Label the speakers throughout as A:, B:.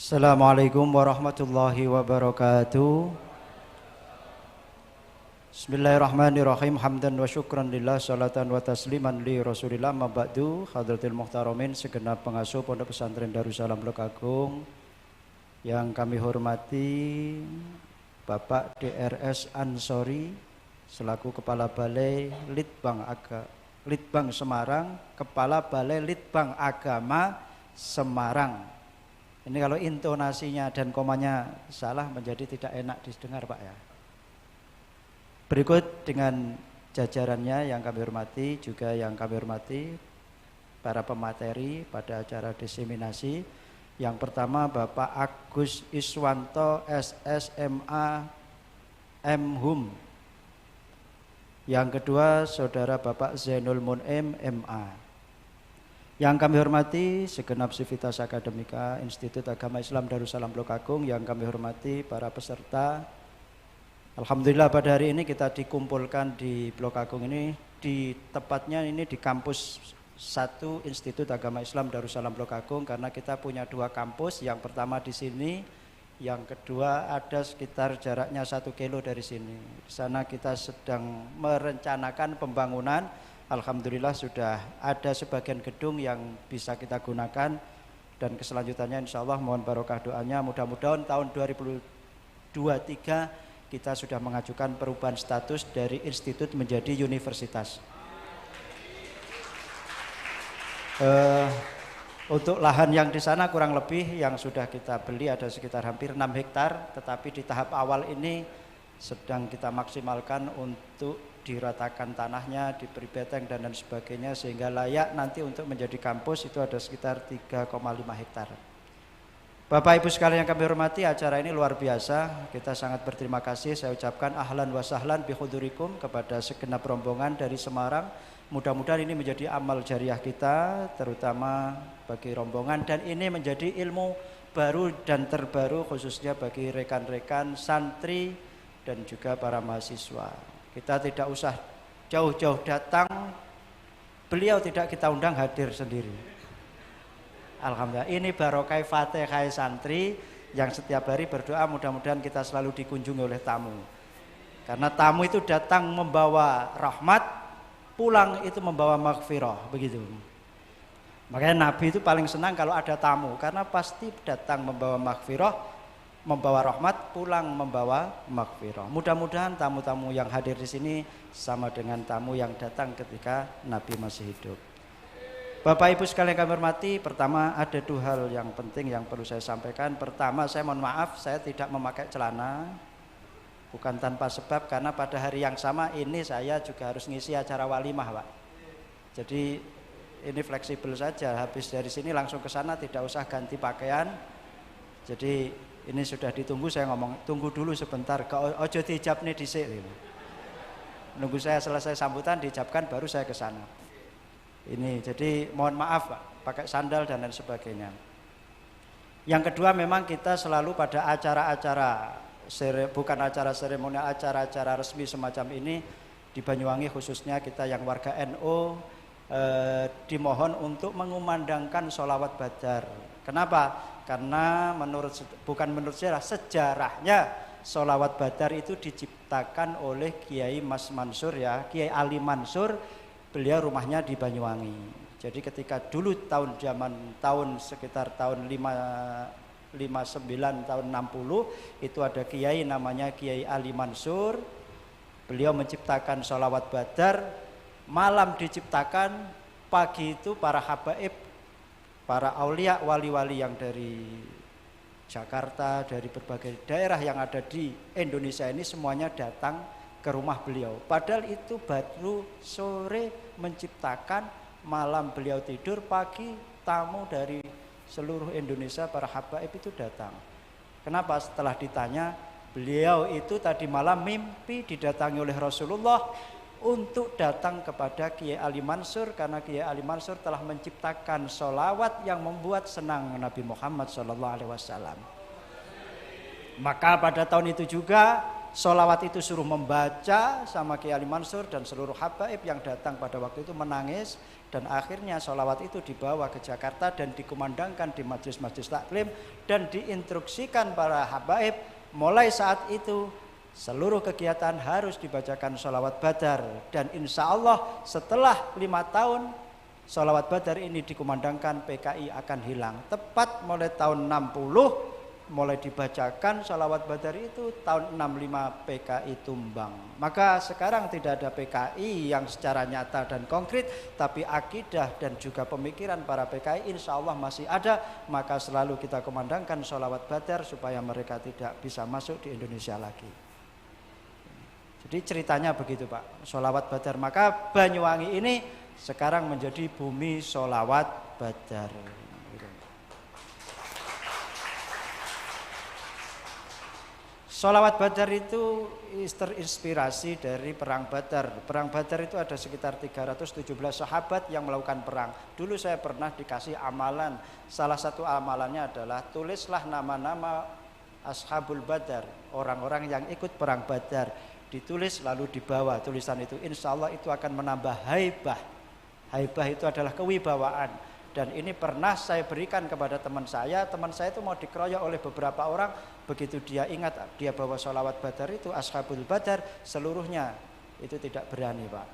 A: Assalamualaikum warahmatullahi wabarakatuh. Bismillahirrahmanirrahim. Hamdan wa syukran lillah, salatan wa tasliman li rasulillah, ma ba'du. Hadratil muhtaramin, segenap pengasuh Pondok Pesantren Darussalam Blok Agung yang kami hormati Bapak DRS Ansori selaku Kepala Balai Litbang Semarang, Kepala Balai Litbang Agama Semarang. Ini kalau intonasinya dan komanya salah menjadi tidak enak didengar, Pak ya. Berikut dengan jajarannya yang kami hormati, juga yang kami hormati para pemateri pada acara diseminasi. Yang pertama Bapak Agus Iswanto SSMA M.Hum. Yang kedua Saudara Bapak Zainul Mun'im MA. Yang kami hormati segenap sivitas akademika Institut Agama Islam Darussalam Blok Agung, yang kami hormati para peserta. Alhamdulillah pada hari ini kita dikumpulkan di Blok Agung ini, tepatnya ini di kampus 1 Institut Agama Islam Darussalam Blok Agung, karena kita punya 2 kampus. Yang pertama di sini, yang kedua ada sekitar jaraknya 1 kilo dari sini. Di sana kita sedang merencanakan pembangunan. Alhamdulillah sudah ada sebagian gedung yang bisa kita gunakan, dan keselanjutannya insya Allah mohon barokah doanya, mudah-mudahan tahun 2023 kita sudah mengajukan perubahan status dari institut menjadi universitas. Untuk lahan yang di sana kurang lebih yang sudah kita beli ada sekitar hampir 6 hektar, tetapi di tahap awal ini sedang kita maksimalkan untuk diratakan tanahnya, diberi beteng dan lain sebagainya, sehingga layak nanti untuk menjadi kampus. Itu ada sekitar 3,5 hektar. Bapak Ibu sekalian yang kami hormati, acara ini luar biasa. Kita sangat berterima kasih. Saya ucapkan ahlan wa sahlan bihudurikum kepada segenap rombongan dari Semarang. Mudah-mudahan ini menjadi amal jariah kita, terutama bagi rombongan, dan ini menjadi ilmu baru dan terbaru khususnya bagi rekan-rekan santri dan juga para mahasiswa. Kita tidak usah jauh-jauh datang, beliau tidak kita undang, hadir sendiri. Alhamdulillah, ini barokah Fatihah santri yang setiap hari berdoa mudah-mudahan kita selalu dikunjungi oleh tamu. Karena tamu itu datang membawa rahmat, pulang itu membawa maghfirah, begitu. Makanya Nabi itu paling senang kalau ada tamu, karena pasti datang membawa maghfirah, membawa rahmat, pulang membawa maghfirah. Mudah-mudahan tamu-tamu yang hadir di sini sama dengan tamu yang datang ketika Nabi masih hidup. Bapak Ibu sekalian kami hormati, pertama ada 2 hal yang penting yang perlu saya sampaikan. Pertama, saya mohon maaf saya tidak memakai celana, bukan tanpa sebab, karena pada hari yang sama ini saya juga harus ngisi acara walimah, Pak. Jadi ini fleksibel saja, habis dari sini langsung ke sana, tidak usah ganti pakaian. Jadi ini sudah ditunggu, saya ngomong tunggu dulu sebentar, ojo dijab nih dhisik. Nunggu saya selesai sambutan dijabkan baru saya ke sana. Ini jadi mohon maaf Pak, pakai sandal dan lain sebagainya. Yang kedua, memang kita selalu pada acara-acara bukan acara seremonial, acara-acara resmi semacam ini di Banyuwangi khususnya kita yang warga NU dimohon untuk mengumandangkan sholawat badar. Kenapa? Karena bukan menurut sejarahnya sholawat badar itu diciptakan oleh Kiai Mas Mansur ya, Kiai Ali Mansur. Beliau rumahnya di Banyuwangi. Jadi ketika dulu sekitar tahun 59 tahun 60 itu ada kiai namanya Kiai Ali Mansur. Beliau menciptakan sholawat badar. Malam diciptakan, pagi itu para habaib, para aulia, wali-wali yang dari Jakarta, dari berbagai daerah yang ada di Indonesia ini semuanya datang ke rumah beliau. Padahal itu baru sore menciptakan, malam beliau tidur, pagi tamu dari seluruh Indonesia para habaib itu datang. Kenapa? Setelah ditanya, beliau itu tadi malam mimpi didatangi oleh Rasulullah untuk datang kepada Kiai Ali Mansur, karena Kiai Ali Mansur telah menciptakan sholawat yang membuat senang Nabi Muhammad SAW. Maka pada tahun itu juga Sholawat itu suruh membaca sama Kiai Ali Mansur dan seluruh habaib yang datang pada waktu itu menangis. Dan akhirnya sholawat itu dibawa ke Jakarta dan dikumandangkan di majelis-majelis taklim dan diinstruksikan para habaib. Mulai saat itu seluruh kegiatan harus dibacakan sholawat badar. Dan insya Allah setelah 5 tahun sholawat badar ini dikumandangkan, PKI akan hilang. Tepat mulai tahun 60 mulai dibacakan sholawat badar itu, tahun 65 PKI tumbang. Maka sekarang tidak ada PKI yang secara nyata dan konkret, tapi akidah dan juga pemikiran para PKI insya Allah masih ada. Maka selalu kita kumandangkan sholawat badar supaya mereka tidak bisa masuk di Indonesia lagi. Jadi ceritanya begitu Pak, sholawat badar. Maka Banyuwangi ini sekarang menjadi bumi sholawat badar. Sholawat badar itu terinspirasi dari perang Badar. Perang Badar itu ada sekitar 317 sahabat yang melakukan perang. Dulu saya pernah dikasih amalan. Salah satu amalannya adalah tulislah nama-nama Ashabul Badar, orang-orang yang ikut perang Badar. Ditulis lalu dibawa tulisan itu. Insya Allah itu akan menambah haibah. Haibah itu adalah kewibawaan. Dan ini pernah saya berikan kepada teman saya itu mau dikeroyok oleh beberapa orang. Begitu dia ingat dia bawa sholawat badar itu, Ashabul Badar, seluruhnya itu tidak berani Pak.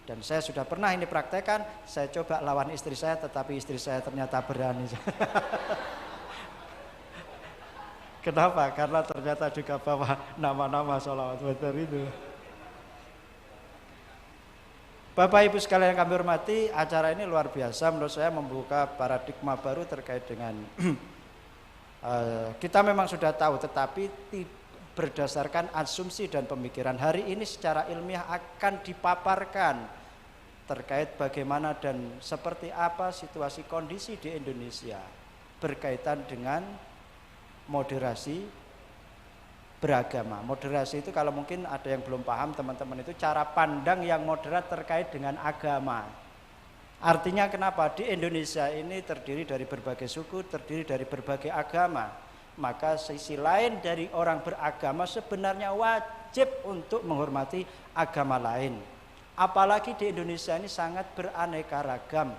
A: Dan saya sudah pernah ini praktekkan, saya coba lawan istri saya, tetapi istri saya ternyata berani. Kenapa? Karena ternyata juga bawa nama-nama sholawat badar itu. Bapak Ibu sekalian yang kami hormati, acara ini luar biasa menurut saya, membuka paradigma baru terkait dengan kita memang sudah tahu, tetapi berdasarkan asumsi dan pemikiran hari ini secara ilmiah akan dipaparkan terkait bagaimana dan seperti apa situasi kondisi di Indonesia berkaitan dengan moderasi beragama. Moderasi itu kalau mungkin ada yang belum paham teman-teman, itu cara pandang yang moderat terkait dengan agama. Artinya kenapa? Di Indonesia ini terdiri dari berbagai suku, terdiri dari berbagai agama. Maka sisi lain dari orang beragama sebenarnya wajib untuk menghormati agama lain. Apalagi di Indonesia ini sangat beraneka ragam.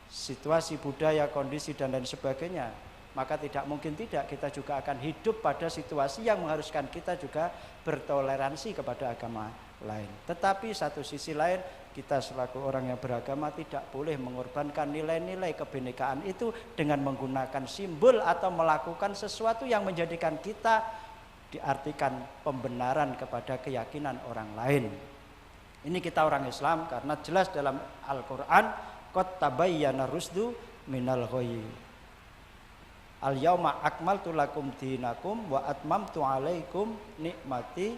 A: Situasi budaya, kondisi dan lain sebagainya. Maka tidak mungkin tidak kita juga akan hidup pada situasi yang mengharuskan kita juga bertoleransi kepada agama lain. Tetapi satu sisi lain, kita selaku orang yang beragama tidak boleh mengorbankan nilai-nilai kebinekaan itu dengan menggunakan simbol atau melakukan sesuatu yang menjadikan kita diartikan pembenaran kepada keyakinan orang lain. Ini kita orang Islam karena jelas dalam Al-Quran, qad tabayyana rusdu minal ghayy. Al-yauma akmaltu lakum dinakum wa atmamtu alaikum nikmati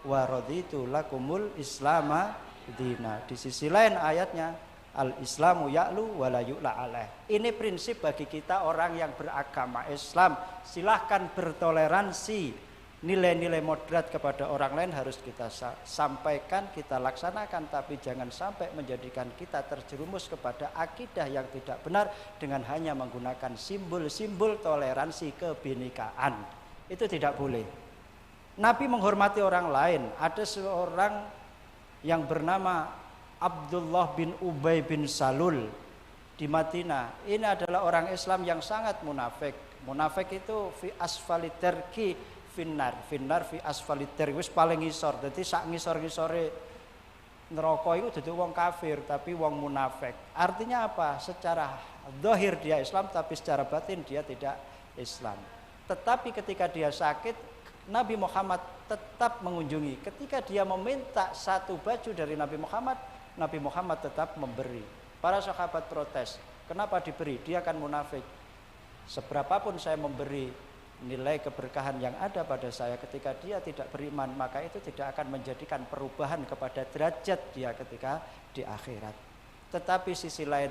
A: wa raditu lakumul islama dina. Di sisi lain ayatnya, al-islamu ya'lu wa la yu'la alaih. Ini prinsip bagi kita orang yang beragama Islam. Silahkan bertoleransi. Nilai-nilai moderat kepada orang lain harus kita sampaikan, kita laksanakan, tapi jangan sampai menjadikan kita terjerumus kepada akidah yang tidak benar dengan hanya menggunakan simbol-simbol toleransi kebinekaan. Itu tidak boleh. Nabi menghormati orang lain. Ada seorang yang bernama Abdullah bin Ubay bin Salul di Madinah. Ini adalah orang Islam yang sangat munafik. Munafik itu fi asfaliterki finnar fi asfaliter, wis paling ngisor. Dadi sak ngisor-ngisore neraka iku dudu wong kafir tapi wong munafik. Artinya apa? Secara zahir dia Islam tapi secara batin dia tidak Islam. Tetapi ketika dia sakit, Nabi Muhammad tetap mengunjungi. Ketika dia meminta satu baju dari Nabi Muhammad tetap memberi. Para sahabat protes, kenapa diberi? Dia kan munafik. Seberapapun saya memberi nilai keberkahan yang ada pada saya, ketika dia tidak beriman, maka itu tidak akan menjadikan perubahan kepada derajat dia ketika di akhirat. Tetapi sisi lain,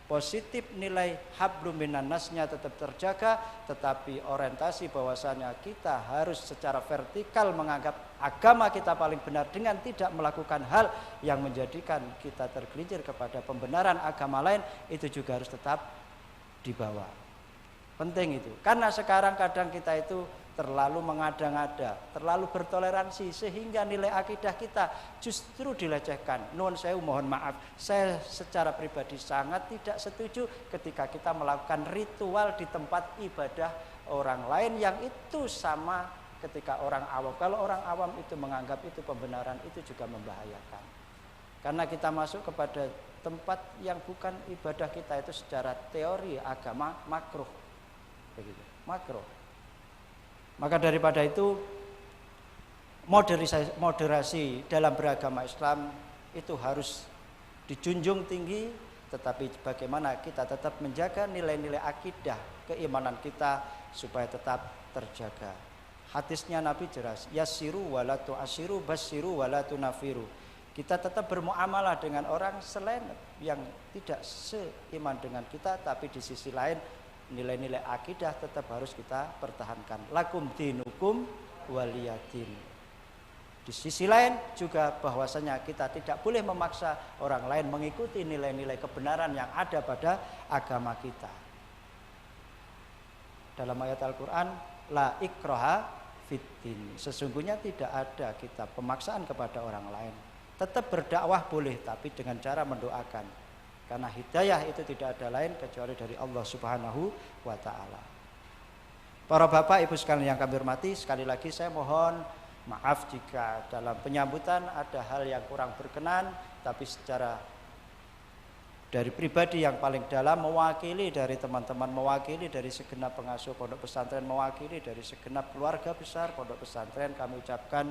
A: positif nilai hablum minan nasnya tetap terjaga, tetapi orientasi bahwasanya kita harus secara vertikal menganggap agama kita paling benar dengan tidak melakukan hal yang menjadikan kita tergelincir kepada pembenaran agama lain, itu juga harus tetap dibawa. Penting itu, karena sekarang kadang kita itu terlalu mengada-ngada, terlalu bertoleransi sehingga nilai akidah kita justru dilecehkan. Nuwun sewu, mohon maaf, saya secara pribadi sangat tidak setuju ketika kita melakukan ritual di tempat ibadah orang lain yang itu sama ketika orang awam. Kalau orang awam itu menganggap itu pembenaran, itu juga membahayakan. Karena kita masuk kepada tempat yang bukan ibadah kita, itu secara teori agama makruh. Begitu, makruh. Maka daripada itu moderasi dalam beragama Islam itu harus dijunjung tinggi, tetapi bagaimana kita tetap menjaga nilai-nilai akidah, keimanan kita supaya tetap terjaga. Hadisnya Nabi jelas, yassiru wala tu'assiru, bassiru wala tunafiru. Kita tetap bermuamalah dengan orang selain yang tidak seiman dengan kita, tapi di sisi lain nilai-nilai akidah tetap harus kita pertahankan. Lakum dinukum waliyadin. Di sisi lain juga bahwasanya kita tidak boleh memaksa orang lain mengikuti nilai-nilai kebenaran yang ada pada agama kita. Dalam ayat Al-Quran, la ikraha fiddin. Sesungguhnya tidak ada kita pemaksaan kepada orang lain. Tetap berdakwah boleh, tapi dengan cara mendoakan. Karena hidayah itu tidak ada lain kecuali dari Allah Subhanahu wa ta'ala. Para bapak ibu sekalian yang kami hormati, sekali lagi saya mohon maaf jika dalam penyambutan ada hal yang kurang berkenan, tapi secara dari pribadi yang paling dalam, mewakili dari teman-teman, mewakili dari segenap pengasuh pondok pesantren, mewakili dari segenap keluarga besar pondok pesantren, kami ucapkan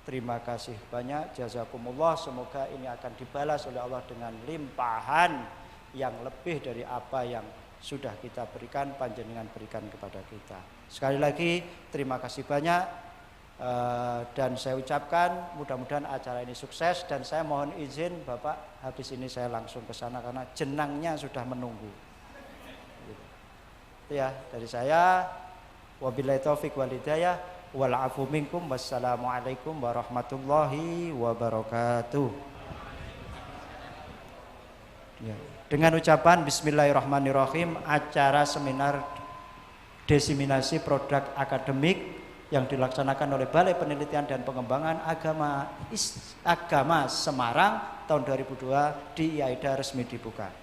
A: terima kasih banyak, jazakumullah. Semoga ini akan dibalas oleh Allah dengan limpahan yang lebih dari apa yang sudah kita berikan, panjenengan berikan kepada kita. Sekali lagi terima kasih banyak, dan saya ucapkan mudah-mudahan acara ini sukses. Dan saya mohon izin Bapak, habis ini saya langsung ke sana karena jenangnya sudah menunggu. Itu ya dari saya. Wabillahi taufik wal hidayah. Walafu minkum. Wassalamualaikum warahmatullahi wabarakatuh. Ya. Dengan ucapan bismillahirrahmanirrahim, acara seminar diseminasi produk akademik yang dilaksanakan oleh Balai Penelitian dan Pengembangan Agama Semarang tahun 2002 di IAIDA resmi dibuka.